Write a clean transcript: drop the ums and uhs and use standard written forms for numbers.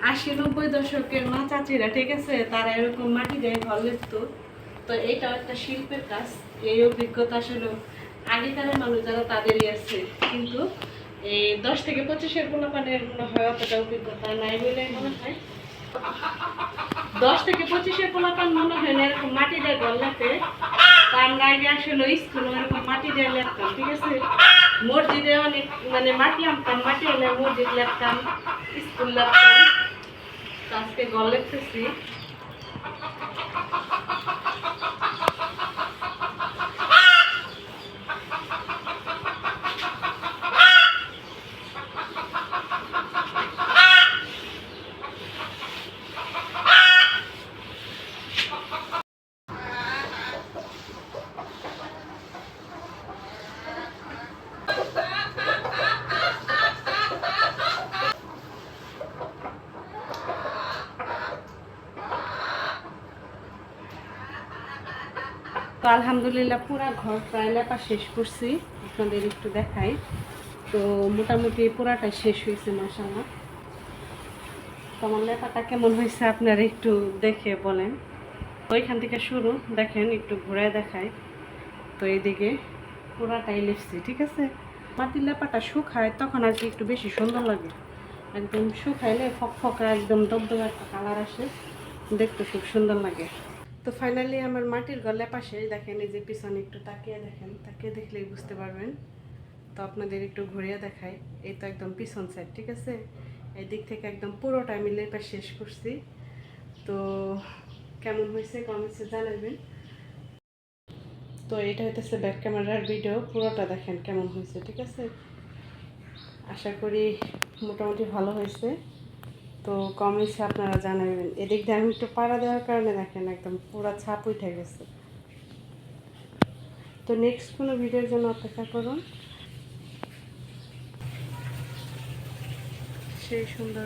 80-90 দশকের মা চাচিরা, ঠিক আছে, তারা এরকম মাটি দিয়ে ঘর লিখতো। তো এইটা একটা শিল্পের কাজ। এই অভিজ্ঞতা আসলে আগেকারের মানুষ যারা তাদেরই আছে, কিন্তু এই 10 থেকে 25-এর পোলাপানের মনে হয় অতটা অভিজ্ঞতা নাই বলে মনে হয়। 10 থেকে 25-এর পোলাপান মনে হয় না এরকম মাটি দিয়ে ঘর লেখে। আমরা আগে আসলে স্কুলে এরকম মাটি দিয়ে লেখতাম, ঠিক আছে। মসজিদে অনেক মানে মাটি আনতাম, মাটি এনে মসজিদ লেখতাম, স্কুল লেখতাম। আজকে ঘর লিখতেছি। তো আলহামদুলিল্লাহ পুরা ঘর প্রায় লেপা শেষ করছি, আপনাদের একটু দেখাই। তো মোটামুটি পুরাটা শেষ হয়েছে মাশাআল্লাহ। তো আমার লেপাটা কেমন হয়েছে আপনারা একটু দেখে বলেন। ওইখান থেকে শুরু, দেখেন একটু ঘুরায় দেখাই। তো এইদিকে পুরাটাই লিখছি, ঠিক আছে। মাটির লেপাটা শুকায় তখন আর কি একটু বেশি সুন্দর লাগে। একদম শুকাইলে ফকফকা একদম দবদবে একটা কালার আসে, দেখতে খুব সুন্দর লাগে। তো ফাইনালি আমার মাটির ঘর লেপা শেষ। দেখেন এই যে পিছনে একটু তাকিয়ে দেখেন, তাকিয়ে দেখলেই বুঝতে পারবেন। তো আপনাদের একটু ঘুরিয়ে দেখাই। এই তো একদম পিছন সাইড, ঠিক আছে। এই দিক থেকে একদম পুরোটা আমি লেপা শেষ করছি। তো কেমন হয়েছে কমেন্টসে জানাবেন। তো এটা হইতেছে ব্যাক ক্যামেরার ভিডিও, পুরোটা দেখেন কেমন হয়েছে, ঠিক আছে। আশা করি মোটামুটি ভালো হয়েছে। তো কমেন্টসে আপনারা জানাবেন। এদিক দিয়ে আমি একটু পাড়া দেওয়ার কারণে দেখেন একদম পুরো ছাপ উঠে গেছে। তো নেক্সট কোনো ভিডিওর জন্য অপেক্ষা করুন। সেই সুন্দর